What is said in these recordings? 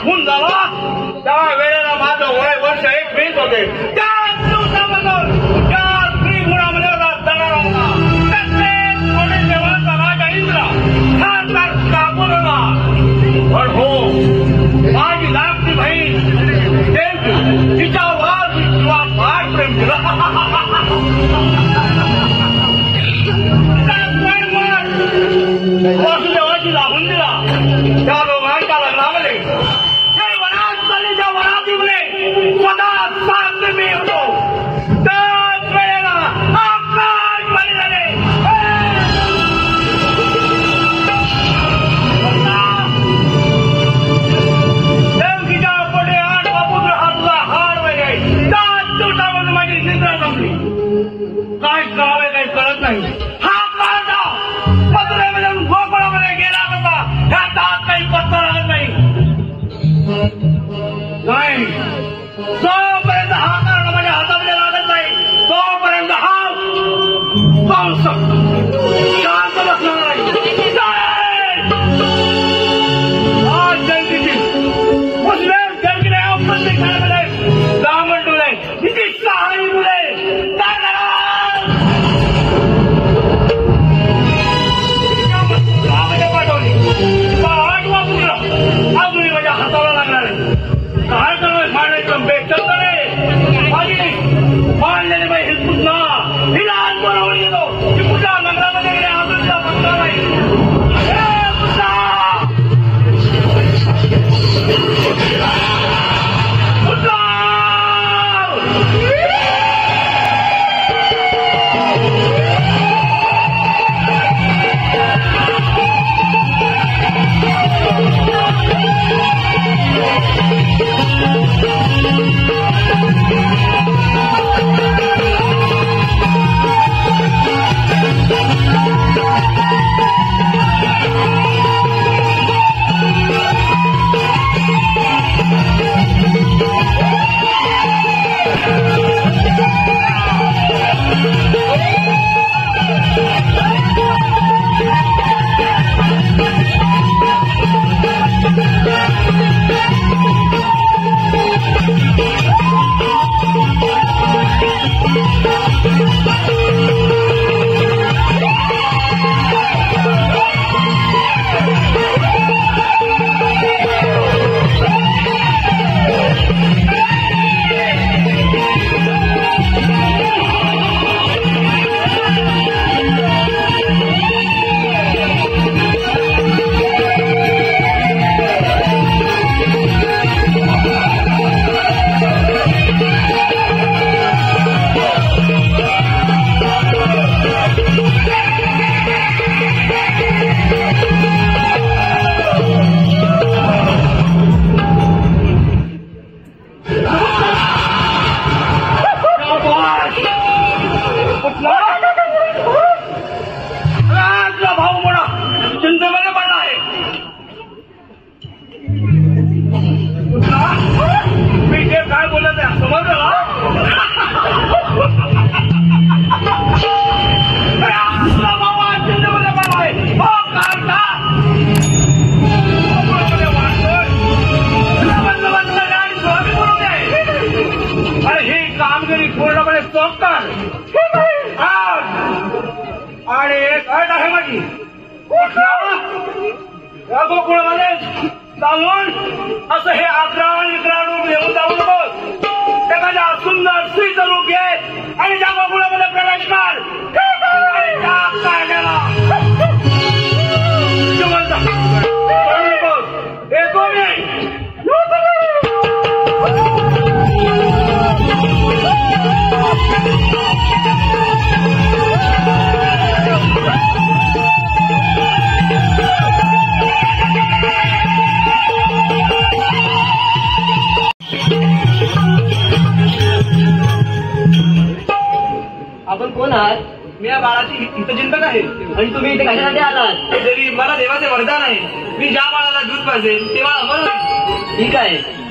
खून झाला त्या वेळेला माझं वय वर्ष 21 होते. त्याच दिवसापासून त्या स्त्री गुणामध्ये जाणारा होता. तसेच कोणी देवाचा राजा इंद्र खासदार कापूरला. पण हो, माझी लाखची बहीण देवकी तिच्यावर तुला फार प्रेम केलं. वासुदेवाची लाभून दिला. त्या दोघांच्या लग्नामध्ये स्वतः साथ मी होतो. त्याच वेळेला आकाशवाणी झाले. देवकीच्या पुढे 8 पुत्र हातला हार वगैरे. त्याच दिवसामध्ये माझी निद्रा जमली. काय करावे काही कळत नाही. हा काढा पत्र्यामध्ये गोकुळामध्ये गेला होता. ह्याचा काही पत्ता लागत नाही. जोपर्यंत हा कारण माझ्या हातामध्ये लागत नाही तोपर्यंत हा कंस शांत बसणार नाही. आज जयंतीची मुस्लिम जयंतीने प्रत्येक घरामध्ये ब्राह्मण डुले किती सहाय्य मुले पाठवली. 8वा पुत्र अजूनही माझ्या हाताला लागणार आहे. काय करावं मांडायचं बेचत नाही. माझी मांडलेली बाई हिंदूत ना हिला आज बरोबर गेलो की पुढच्या नगरामध्ये गेले. अजून तिला पत्ता नाही. भाऊ म्हणा चिंतेमध्ये पडला आहे. मी जे काय बोलत आहे समजलं ना. भाऊ चिंतेमध्ये पडला आहे. हो काढता अरे ही कामगिरी पूर्णपणे चोखतात. आणि एक अट आहे माझी. गोकुळमध्ये जाऊन असं हे आग्रहण विग्रहण घेऊन जाऊ नको. एखाद्या सुंदर स्त्रीचं रूप घे आणि त्या गोकुळामध्ये प्रवेश कर. त्या काढण्याला येतो मी. आपण कोण आहात? मी या बाळाची हितचिंतक आणि तुम्ही इथे कशासाठी आलात? देवी, मला देवाचे वरदान आहे. मी ज्या बाळाला दूध पाजेल तेव्हा अमर होईल. ठीक आहे.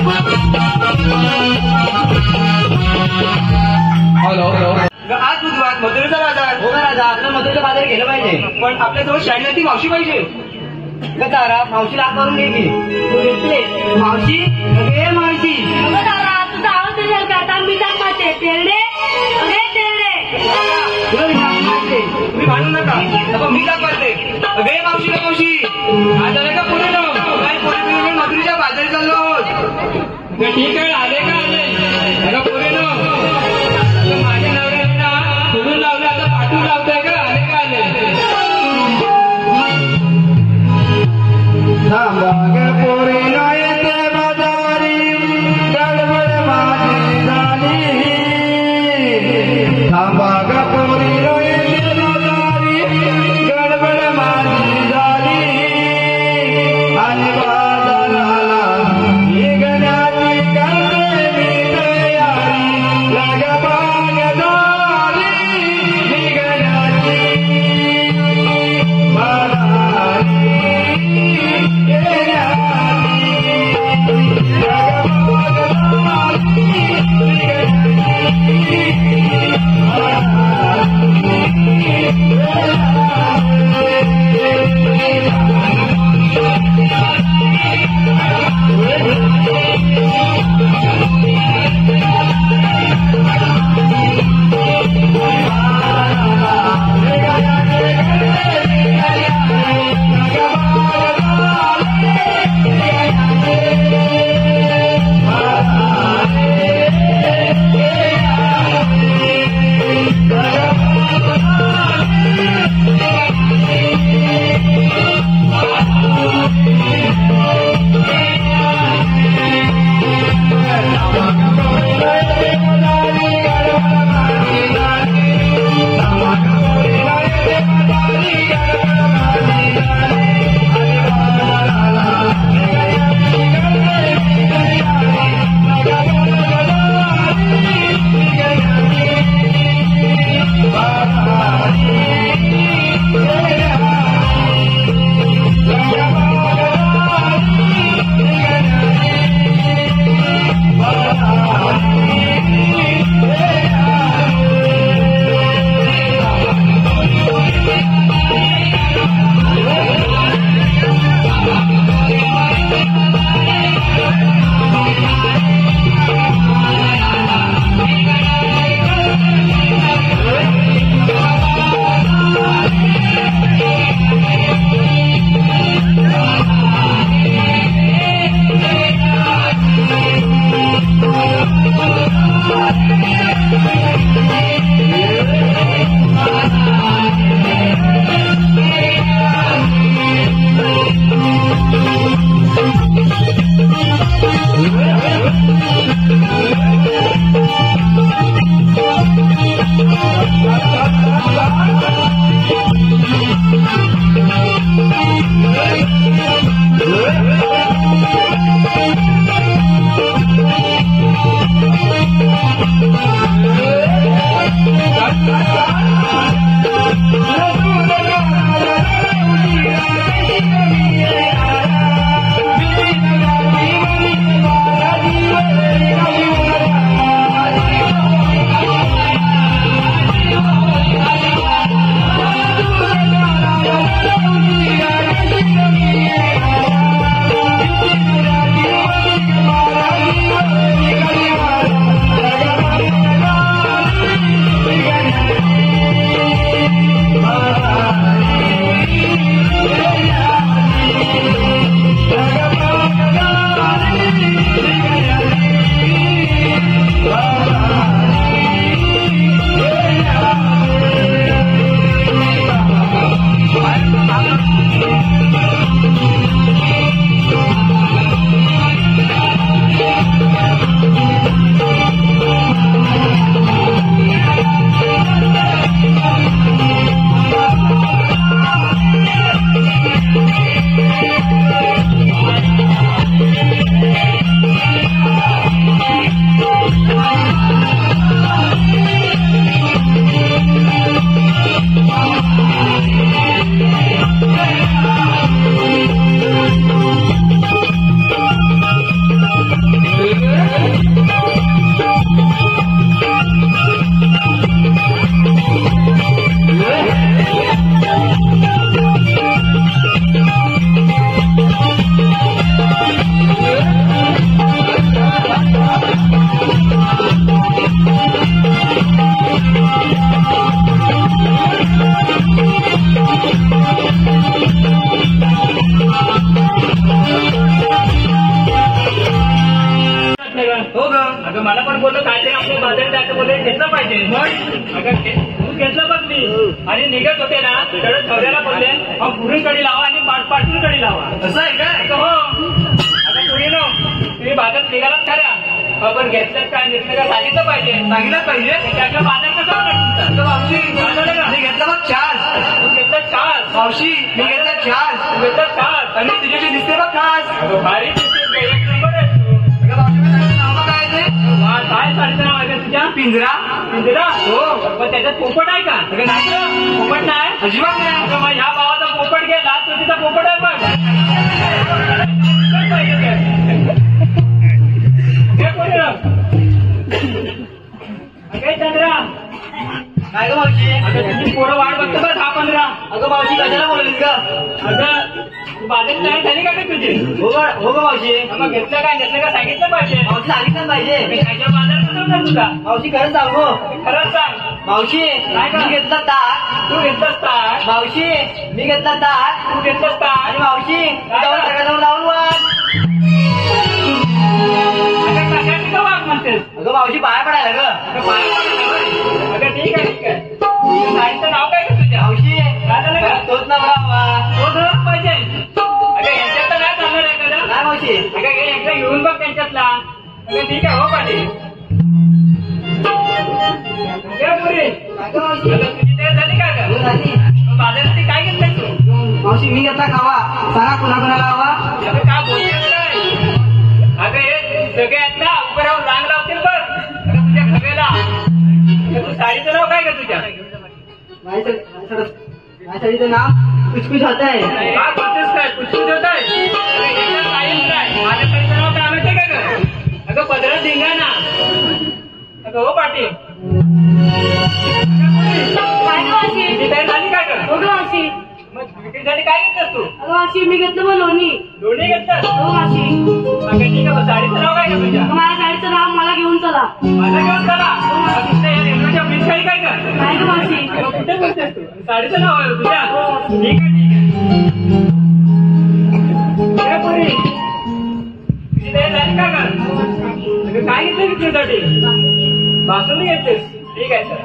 हॅलो आज बुधवार मथुरेचा बाजार. हो का राजा, आपलं मथुरेचा बाजार गेलं पाहिजे. पण आपल्याजवळ शाळेत ती मावशी पाहिजे. तारा मावशीला हात मारून घे की. मावशी अगे मावशी. तुझा आवाज तरी का आता मी जात माते तेरडे अरे तेरडे तुम्ही भांडू नका. मी का करते अगे मावशी का मावशी. आज आले का पुणे ना काय पुणे मथुरेच्या बाजारी चाललो आहोत. ठीक आहे आले का आले का पुणे ना माझ्या नवऱ्याला सोडून लावले आता पाठवून लावताय का आले का आले. सांगितलं का? हो ग अगं मला पण बोललो काहीतरी आपल्या बाजारात जायचं बोलले घेतलं पाहिजे. मग अगं तू घेतलं बघ मी आणि निघत होते ना तर ठेवल्याला बोलले पुढून कडी लावा आणि पाठून कडी लावा. असं आहे काय? हो आता पुढे नो तुम्ही बाजारात निघालात खरा पण घेतलं काय घेतलं का सांगितलं पाहिजे. सांगितलंच पाहिजे. त्याच्या बाजार कसा होता तुमचा? मावशी बाजारला का? मी घेतलं बघ छास. तू घेतलं छास. मावशी मी घेतलं छास. तू घेतलं छास. आणि तुझ्याशी दिसते बघ खास. अगं भारी दिसते, एक नंबर आहे तू. अगं मावशी मी साडीचं नाव काय ते? वा, काय साडीचं नाव आहे का तुझ्या? पिंजरा. पिंजरा? हो. पण त्याच्यात पोपट आहे का? अगं नाही ग. पोपट नाही. अजिबात नाही. अगं मग ह्या भावाचा पोपट घे, लाल चोटीचा पोपट आहे बघ. काय पाहिजे ते? घे कोणी रं? अगं चंद्रा, काय ग मावशी? अगं तुझी पोरं वाट बघतो बरं 10-15. अगं मावशी कशाला बोललीस ग? अगं तू बाजारात तयार झाली का तुझी? हो ग मावशी. मग घेतलं काय सांगितलं पाहिजे. मावशी सांगितलं पाहिजे. त्याच्या बाजार कसं होता तुझा? मावशी खरंच सांगू खरंच सांग. मावशी काय मी घेतला ताक. तू घेतलंस ताट. मावशी मी घेतला ताक. तू घेतलंस ताट. आणि मावशी जाऊन सगळ्याजवळ लावून वाट. अगं कशाची का वाघ म्हणतेस? अगं मावशी पाया पडायला ग. अगं पाया पडायला होय? अगं ठीक आहे. साडीचं नाव काय का तुझ्या? मावशी काय झालं का? तोच नवरा हवा. तो धरून पाहिजे. अगं यांच्यात तर नाही चालणार आहे का? नाही मावशी. अगं हे एकदा घेऊन बघ त्यांच्यातला. अगं ठीक आहे हो पाटील. काय पुरी? काय ग मावशी? अगं तुझी तयार झाली का हो गं? झाली. बाजारात ती काय घेतलंय तू? मावशी मी घेतला खावा. सांगा कुणाकुणाला हवा. अगं काय बोलतेस काय? अगं हे सगळे आहेत ना उभं राहून रांग लावतील बघ. अगं तुझ्या खवेला. अगं तू साडीचं नाव काय का तुझ्या? साडीचं नाव कुछ होत आहे. काय बोलतेस काय? कुठून होत आहे? काहीच नाही. माझ्या साडीचं नाव काय माहितीये का गं? अगं पदरात धिंगाणा. अगं हो पाटील. काय ग मावशी? तुझी तयार झाली का गं? हो ग मावशी. मग विक्रीसाठी काय घेतलंस तू? अगं मावशी मी घेतलं मग लोणी. दोन्ही घेतलंस? हो मावशी. अगं ठीक आहे. मग साडीचं नाव काय का तुझ्या? अगं माझ्या साडीचं नाव मला घेऊन चला. माझं घेऊन चला. अगं तुझ्या या रेल्वेच्या ब्रिज खाली काय का? काय ग मावशी? अगं कुठे बोलतेस तू? साडीचं नाव आहे तुझ्या? ठीक आहे ठीक आहे. काय पोरी? तुझी तयार झाली का गं? अगं काय घेतलं विक्रीसाठी? बासुंदी घेतलीस? ठीक आहे सर.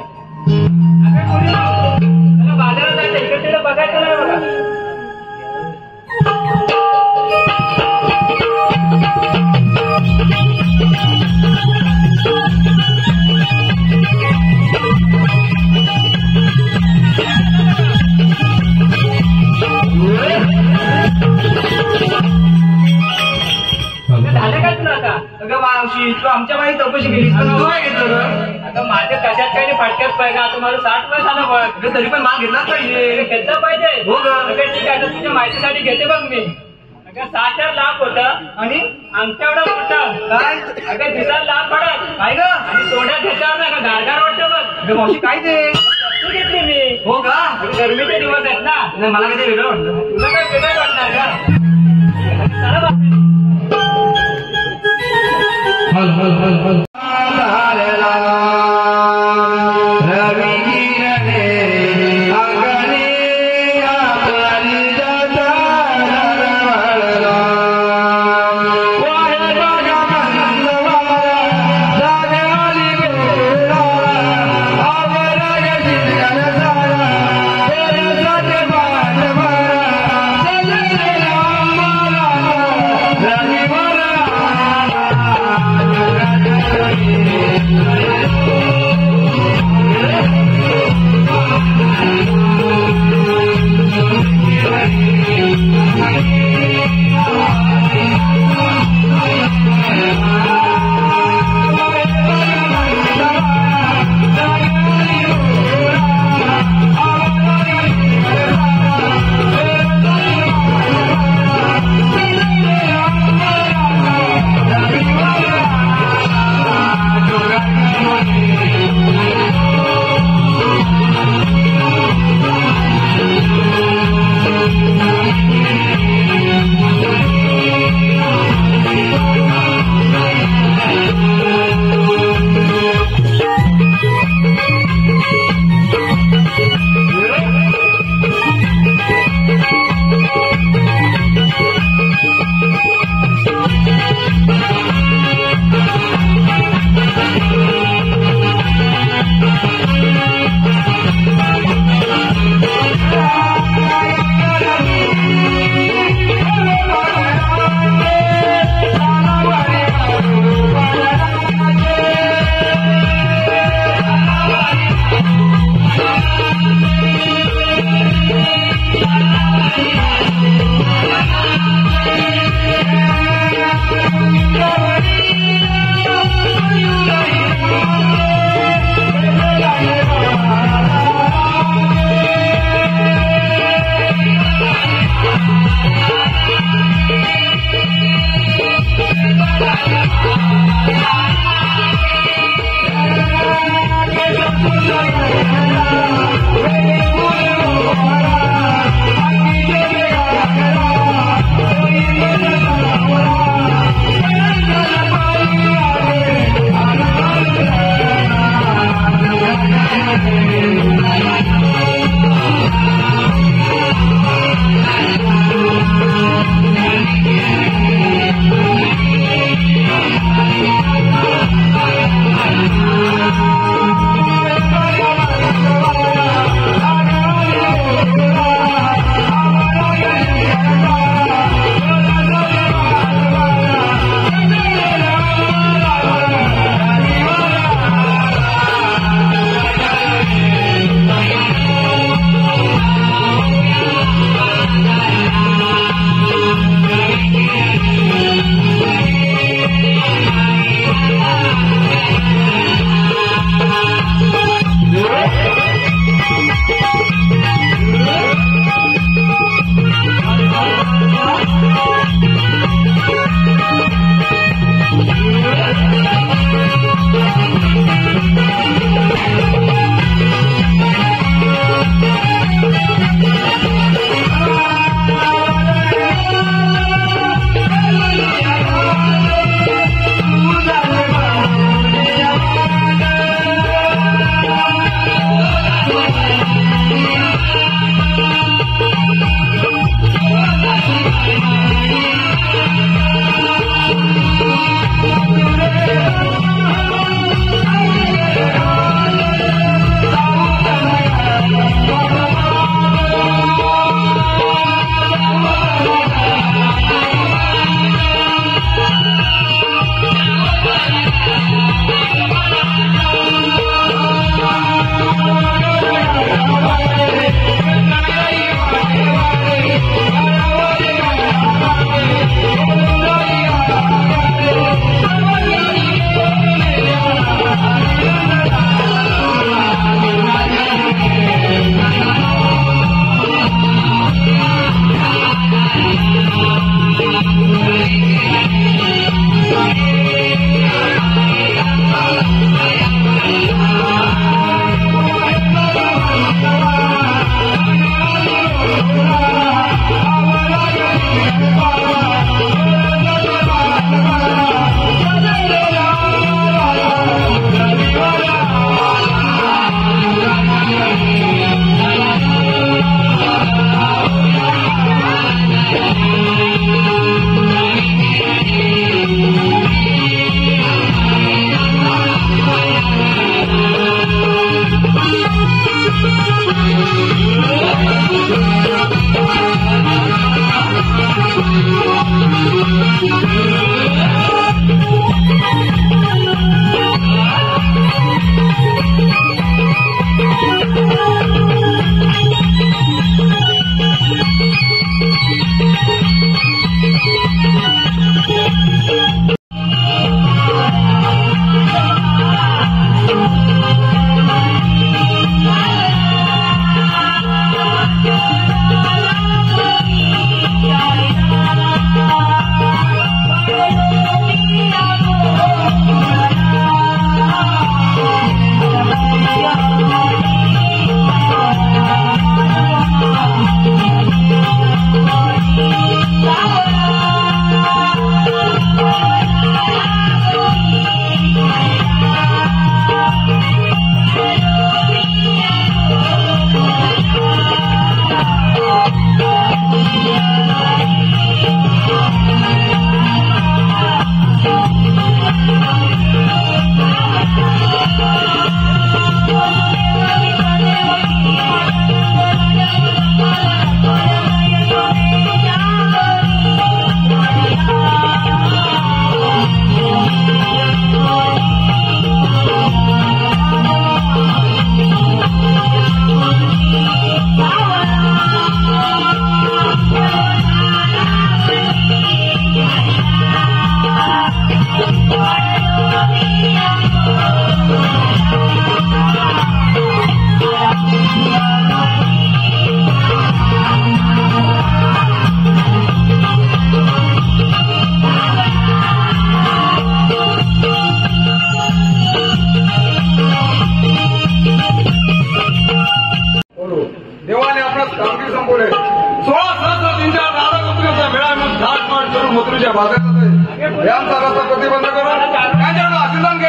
अगं पोरी मला बाजारात जायचं इकडे तिकडे बघायचं नाही बघा. झालं का तुला आता? अगं मावशी तू आमच्या बाई चौकशी केलीस पण तू काय घेतलं ग? अगं माझ्या कशात काही नाही फाटक्यात पाहिजे. आता माझं 60 वय झालं बघ. अगं तरी पण माल घेतलाच पाहिजे. घेतलं पाहिजे. हो ग. अगं ठीक आहे. आता तुझ्या माहितीसाठी घेते बघ मी. अगं 6-4 लाख होतं आणि आमच्या एवढं मोठं. काय अगं दिसायला लाख पडत काय ग? आणि तोंडात घेतल्यावर ना गारगार वाटतं बघ. अगं मावशी काय ते? तू घेतली मी. हो का? अगं गरमीचे दिवस आहेत ना. नाही मला काय ते वेगळं वाटलं. तुला काय वेगळं वाटणार का? चला बाबा.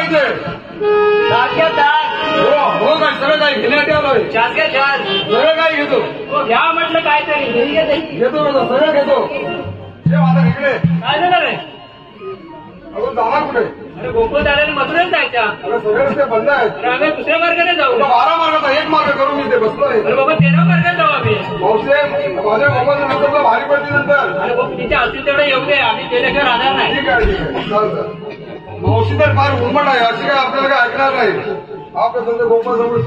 करायचंय हो काय सगळं काही घेण्यासाठी आलोय सगळं काही घेतो या म्हटलं काय तरी घेतो सगळं घेतो हे आता इकडे काय झालं रे अगं जाणार कुठे अरे गोकुळ दादाने मथुरेला जायच्या अगं सगळे रस्ते बंद आहेत तर आम्ही दुसऱ्या मार्गाने जाऊ 12 मार्गाचा एक मार्ग करून मी ते बसलोय अरे बाबा 13 मार्गाने जाऊ आम्ही मावशे माझ्या मोबाईल नंतर भारी पडली नंतर अरे बाबा तिथे असतील तेवढं येऊ दे आम्ही गेल्याशिवाय राहणार नाही ठीक आहे चालतं मावशी तर फार उर्मट आहे अशी काय आपल्याला काय ऐकणार नाही आपल्या समजा गोपाळ समोर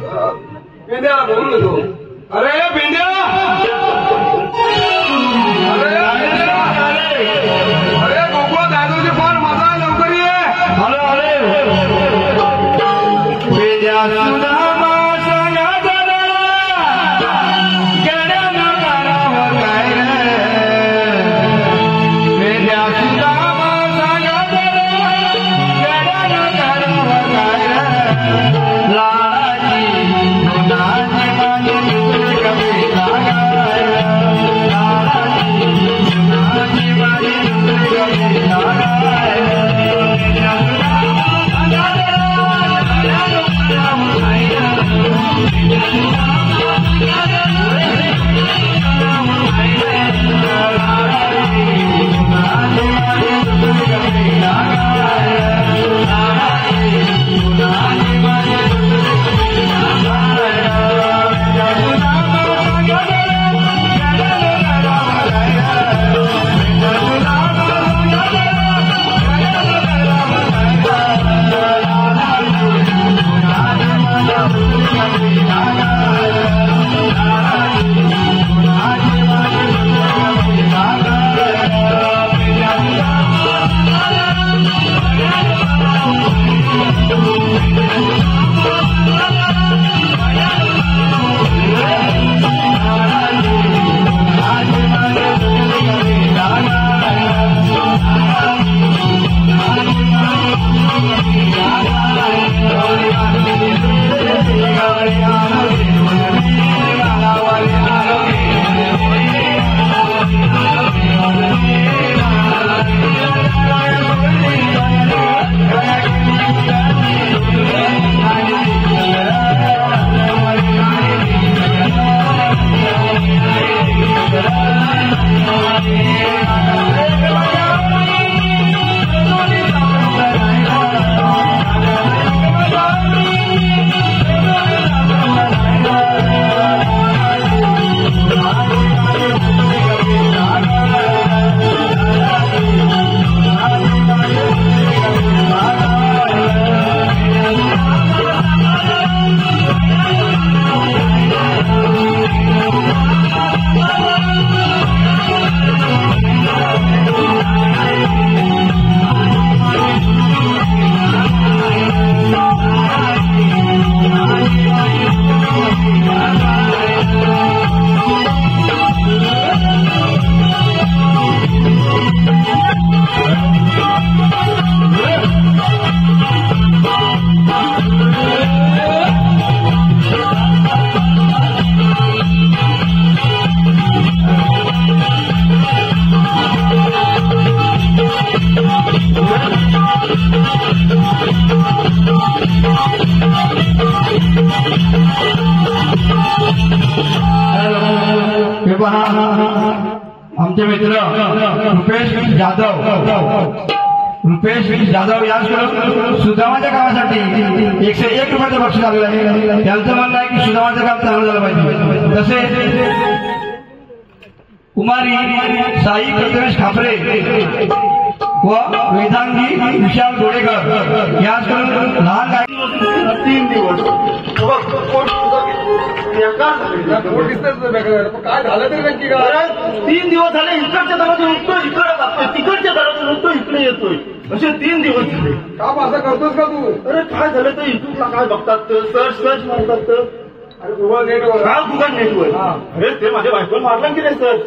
पेंड्याला बोलून येतो अरे पेंड्या अरे गोकुळ दादूची फार मजा आहे लवकर ये आमचे मित्र रुपेश जाधव या सुदामाच्या कामासाठी 101 रुपयाचं बक्षीस आलेलं आहे. त्यांचं म्हणणं आहे की सुदामाचं काम चालू झालं पाहिजे. तसे कुमारी साई प्रथमेश खापरे व वेदांगी विशाल गोडेकर याच लहान गाय 3 दिवस काय झालं तरी नक्की काय 3 दिवस झाले इकडच्या दरातून उठतोय इकडे जातोय तिकडच्या दरातून उठतोय इकडे येतोय असे 3 दिवस झाले. काम असं करतोस का तू अरे काय झालं तर युट्यूबला काय बघतात सर्च मारतात तर अरे गुगल नेटवर काय गुगल नेटवर अरे ते माझ्या बायकोला मारला की नाही सर्च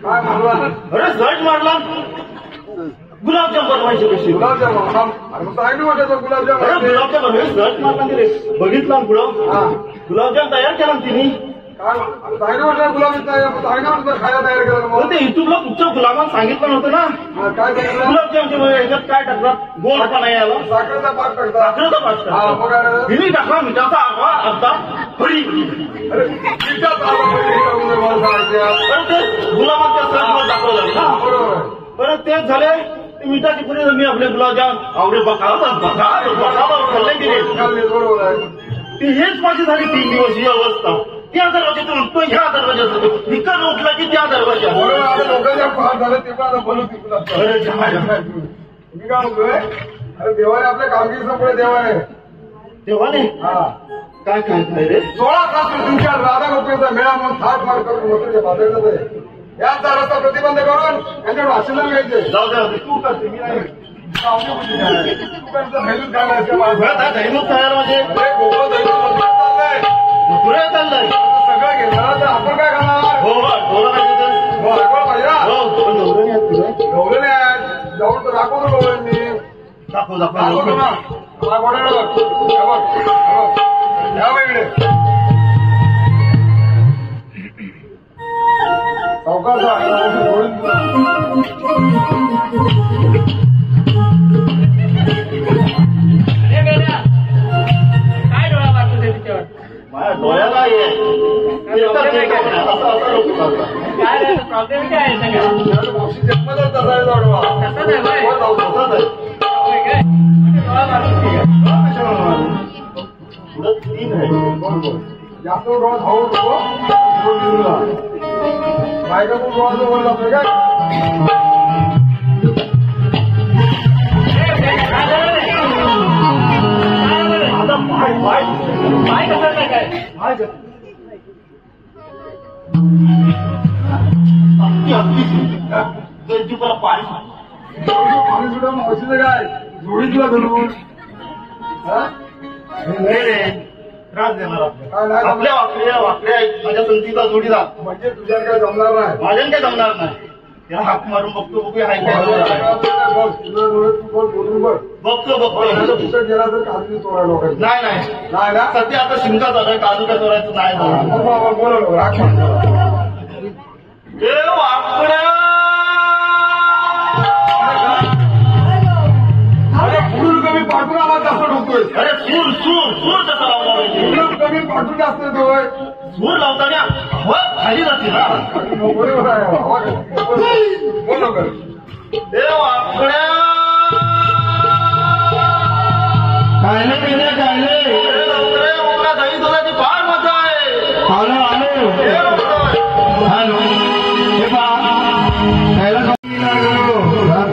काय म्हणला अरे सर्च मारला गुलाबजाम बनवायचे कशी गुलाबजाम अरे मग आहे ना वाटायचं अरे गुलाबजाम गुलाबजाम बनवायचे सर्च मारला की रे बघितला गुलाबजाम तयार केला तिने खायला तयार केलं ते युट्यूबला कुठच्या गुलाबात सांगितलं नव्हतं ना. काय सांगितलं गुलाबजामच्या ह्याच्यात काय टाकतात? गोड पण यायला साखरेचा पाक टाकता साखरेचा पाच टाकतात. हिनी टाकला मिठाचा अर्धा फळी. अरे मिठाचा ते गुलाबाच्या सर्वात दाखवलं ना. बरोबर परत तेच झाले मिठाची पुढे मी आपले गुलाबजाम आवडे खाल्ले गेले. बरोबर आहे. ती हेच माझी झाली 3 दिवस ही अवस्था. त्या दरवाज्यातून उठतो ह्या दरवाज्यात निकल उठला की त्या दरवाज्यात. लोकांच्या फार झालं ते पण आता बोलू तिकडं. मी काय म्हणतोय अरे देवाने आपल्या कामगिरीचं पुढे देवाने तेव्हाने हा काय काय काय रे 16 तास तुमच्या राधा गोपीचा मेळा म्हणून थाट मार करून मथुरेच्या बाजारात आहे. याचा रस्ता प्रतिबंध करून यांच्याकडे आशीर्वाद घ्यायचे. जाऊ द्या तू करते मी नाही. धैर्य झालं दैनूक तयार म्हणजे चाललंय पुढे चाललंय सगळं घेणार तर आपण काय करणार. हो ढोला पाहिजे हो ऐकवलं पाहिजे ना. हो ढोलं नाही तुला गवले नाही आहेत जाऊन तर दाखवतो गवळ्यांनी दाखव दाखवतो ना. मला गोड्याला बघ या इकडे सावकाश काय डोळा वाटतो ते तिच्यावर? माझ्या डोळ्याला ये काय रे प्रॉब्लेम काय आहे सगळं? जन्मच तसा आहे जोडवा. तसंच आहे बाय. तसाच आहे. होय काय? डोळा वाटतो ठीक आहे. पुढं 3 आहे. जास्त डोळा धावू नको बायका पण डोळाचं वर जातोय काय. आता पाय काय कसं नाही काय? पाय त्यांची मला पाय पाणी सुद्धा मावशीचं काय जोडी तुला धरून नाही रे त्रास देणार काय नाही आपल्या वाकड्या माझ्या संतीचा जोडीदार म्हणजे तुझ्या काय जमणार नाही. माझ्यानं काय जमणार नाही. त्याला हाक मारून बघतो बघूया हाय काय बघ तुझं डोळे तू बघ बोलून बघ. बघतो पुस्तक गेला तर काजू चोरा लोकांची नाही नाही ना. सध्या आता शिमका झालाय काजू काय करायचं नाही झालं. बोलवलं राख अरे पुढून कमी पाठून आवाज जास्त ठोकतोय. अरे सूर कसा लावला पाहिजे. पुढून कमी पाठून जास्त येतोय. सूर लावताना हवा खाली जाते ना. बरोबर आहे. बोल लवकर. कायले केले कायले दही दुधाची फार मजा आहे. आलो हॅलो हे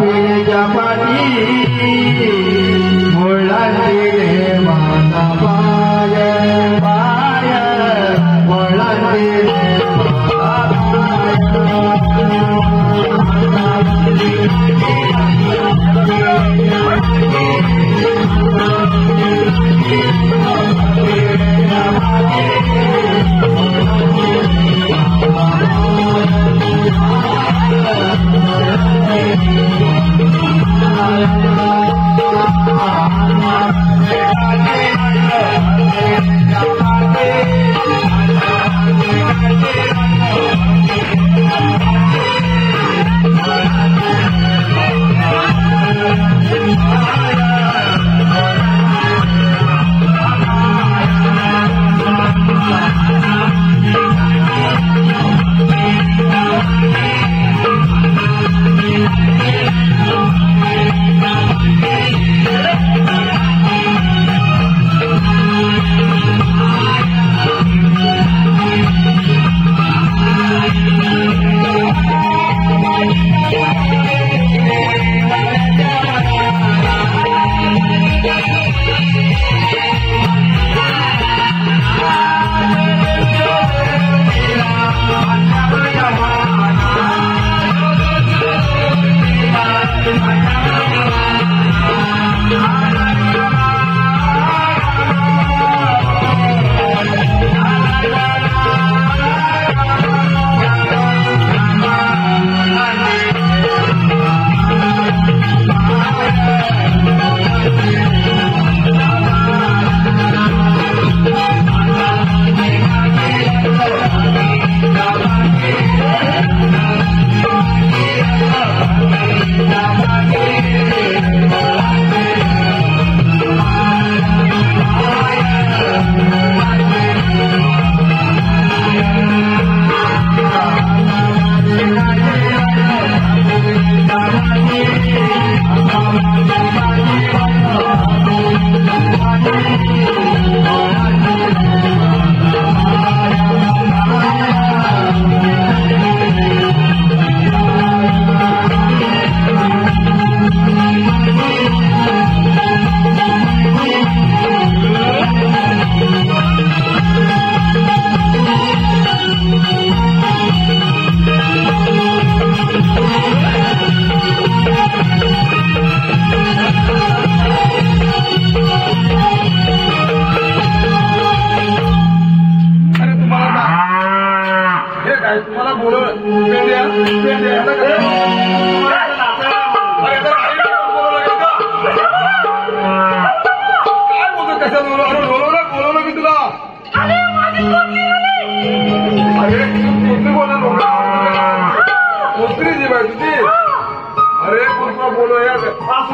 पिण्याच्या पाठी मुळांचे माझा पाय पाय मुळांचे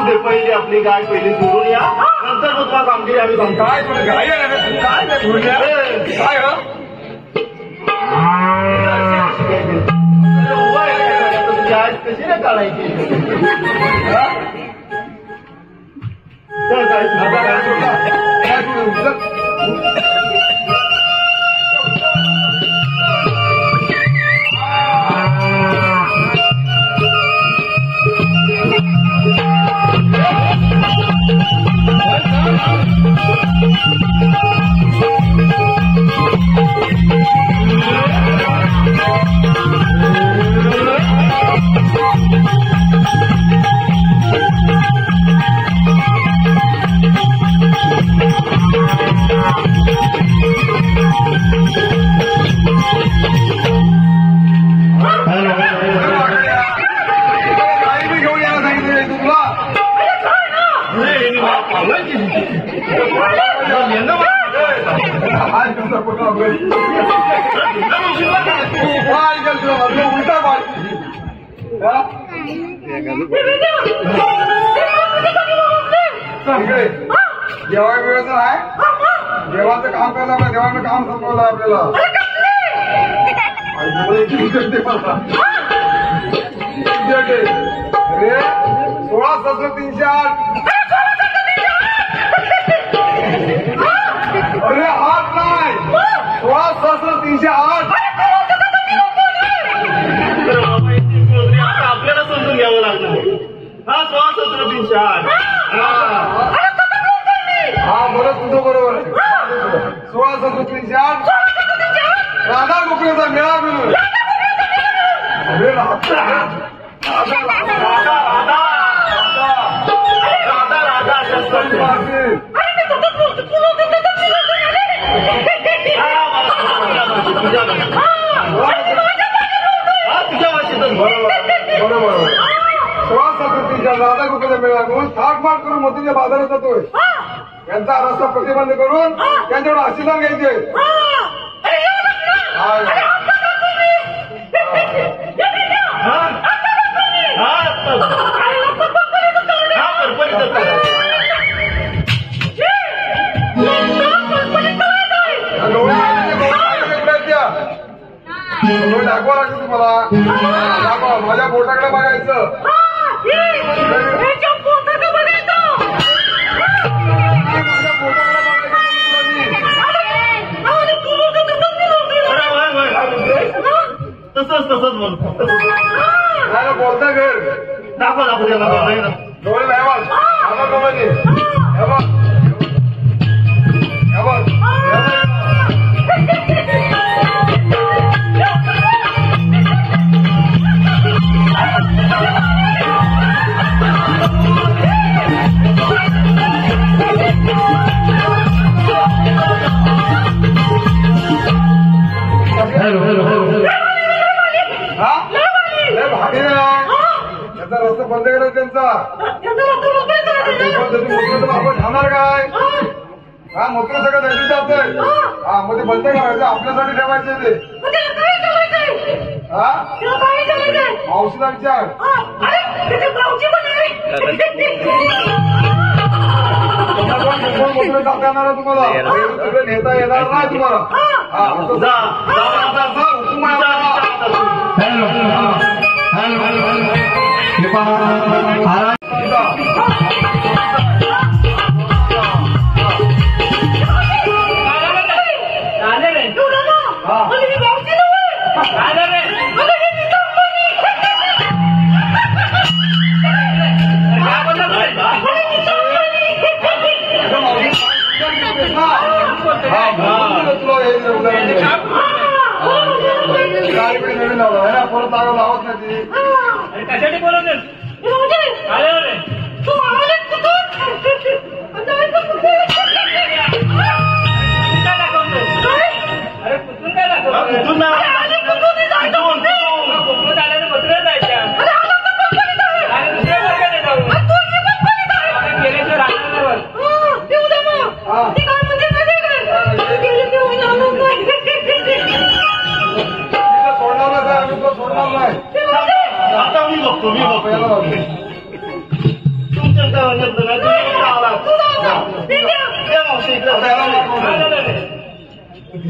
दे पहिली आपली गाय पहिली सोडून या नंतर मग तुला कामगिरी आम्ही सांगतो. काय तुला गाय आहे ना? काय ते बोलल्या? काय हो? उभा आहे तुझी आज कशी नाही काढायची हा? चल काय आता काय सोडला? काय सोडलं? गाई बी घेऊन यायला सांगितलं तुला. आज तुमचा पोटा घरी. काय करतो उलटा पाहिजे. इकडे जेवाय वेळेचं आहे. देवाचं काम करायला आपल्या देवानं काम संपवलं आपल्याला. अरे 16,308. अरे हात नाही 16,308. आता आपल्याला समजून घ्यावं लागलं. हा 16,308. हा बरं तुझं बरोबर आहे. 16,308. राधा गोखलेचा मेळा मिळून. अरे राधा तुझ्या भाषेतच बरोबर 16,308 राधा गोखलेचा मेळा मिळून थाटमाट करून मोतीच्या बाजारात जातोय. यांचा रस्ता प्रतिबंध करून त्यांच्याकडे आशीर्वाद घ्यायचे. दाखवा लागतं तुम्हाला. दाखवा माझ्या बोटाकडे बघायचं. माझ्या बोटाकडे बघायचं तसंच बोलतो. बोलता घर दाखवा त्याला डोळे नाही भागी नाही. याचा रस्ता बंद केला त्यांचा. आपण खाणार काय? हा मूत्र सगळं त्याची जातंय. हा मग ते बंद करायचं आपल्यासाठी ठेवायचं ते. हा मावशीला विचार. मूत्र टाकता येणार तुम्हाला. सगळं नेता येणार नाही तुम्हाला. हा हुकूम आहे. नवीन लावलं आहे ना परत लावत नाही. कशासाठी बोलत अरे कुठून काय दाखवतो? बसलं जायच्या गेल्याशिवाय राहणार सोडणार नाही. आम्ही तो सोडणार नाही. आता मी बघतो याला लावतो. तुमच्या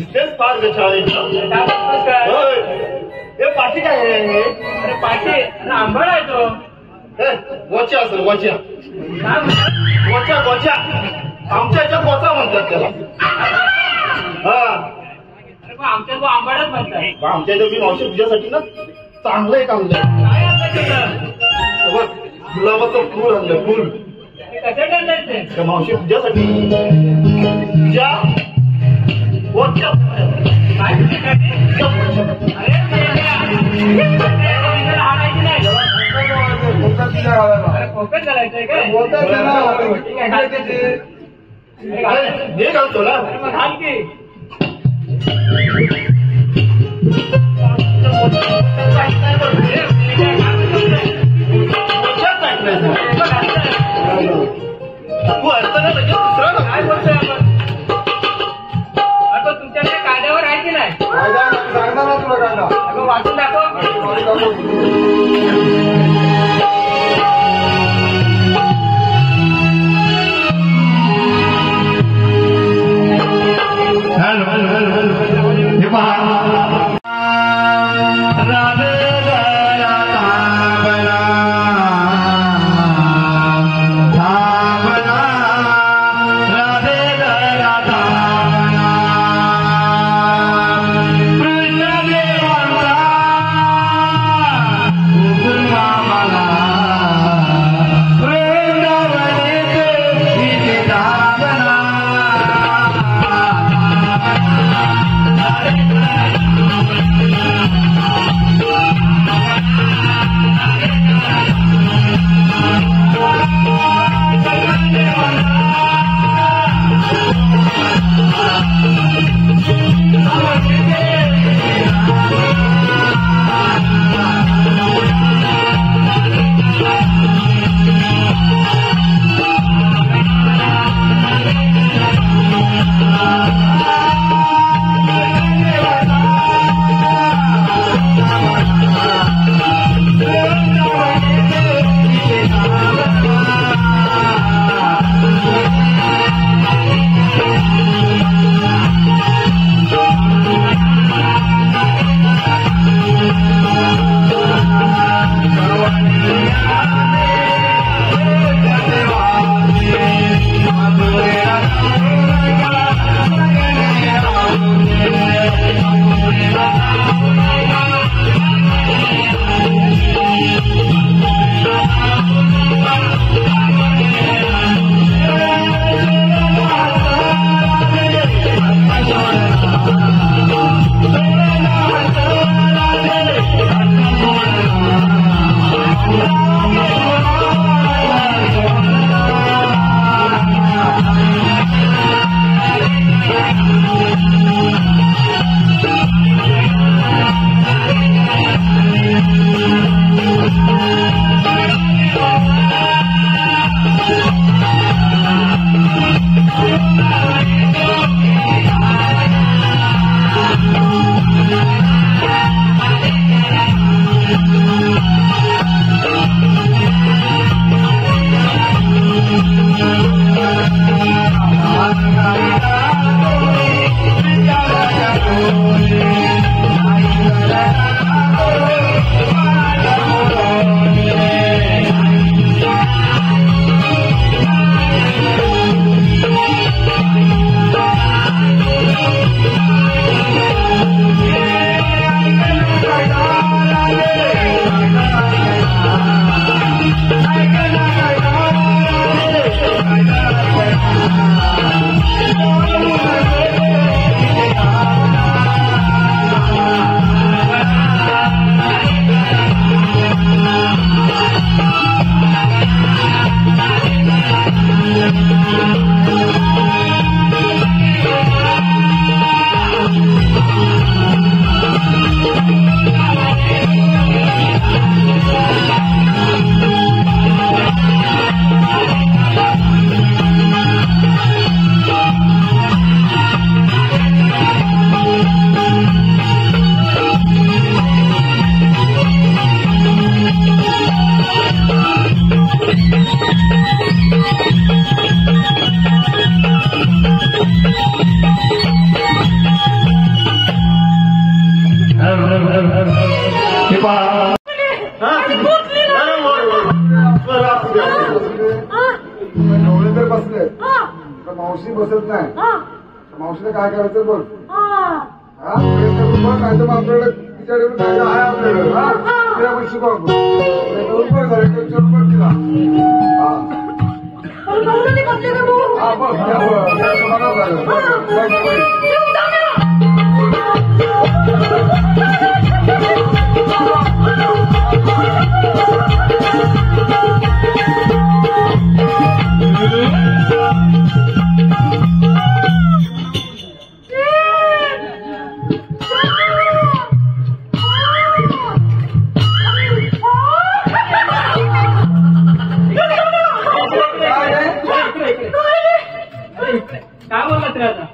दिसतेच फार गचाळीत. काय बोलतोस काय? होय. हे पाठी काय आहे? अरे पाठी अरे आंबळ आहे तो. हे, गोच्या असेल गोच्या. काय म्हणतो? गोच्या गोच्या. आमच्या याच्यात गोचा म्हणतात त्याला. हा, अरे मग आमच्या तो आंबळच म्हणतात. पण आमच्या इथे मी मावशी तुझ्यासाठी ना चांगलं एक आणलंय. काय आणलं तिथं? बघ, गुलाबाचं फूल आणलं फूल. हे कसे टाकायचे? त्या मावशी तुझ्यासाठी तुझ्या गोच्या काय तुझ्यासाठी? अरे हाणायची नाही. अरे फोकस घालायचंय काय? हे घालतो ना. अरे मग घाल की. गोच्यात टाकलायचं. तू अडचण लगेच दुसरा ना. काय बोलतोय आपण? अरे तुमच्याकडे कायद्यावर आहे की नाही? सांगणार ना तुला कायदा. अगं वाचून दाखव. हे पहा राधे गया थांबला थांबला राधे गया थांबला कृष्ण देवांचा मावशी बसत नाही हा मावशीला काय करायचं बघ हा हा प्रयत्न करून बघ नाही तर मग आपल्याकडे तिच्याकडे काय आहे आपल्याकडे हा तिला पण शिकव आपण करून बघ झाले विचारून बघ तिला हा हा बघ बघा झालं काय बोलला तरी आता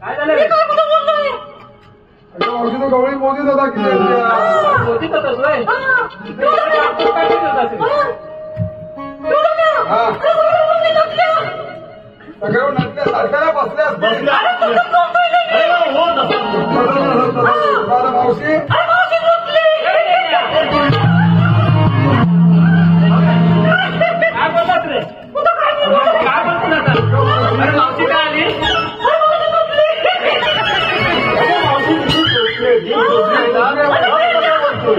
काय झालं मावशी तो गवळी मोदीत होता की मोदीत होतास होय काय करत होतास हा सगळं नटल्या सारख्याला बसल्यास हो तसं मावशी काय बोललात रे काय बोलतो आता अरे मावशी काय आली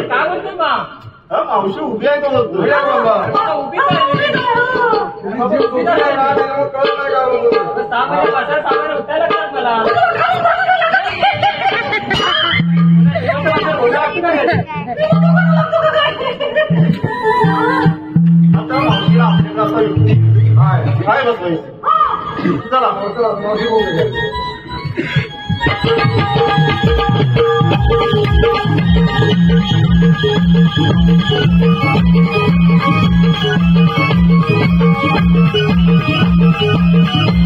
काय बोलतो मा मावशी उभी आहे तो उभी आहे बाबा. उभी काय उभी आहे ना, त्याला कळत नाही काय बोलतो. 6 महिने बसा 6 महिने उठायला लागतात मला आता मावशीला आपल्याला आता युक्ती काय बसवायचं चला मावशी बोलू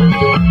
हा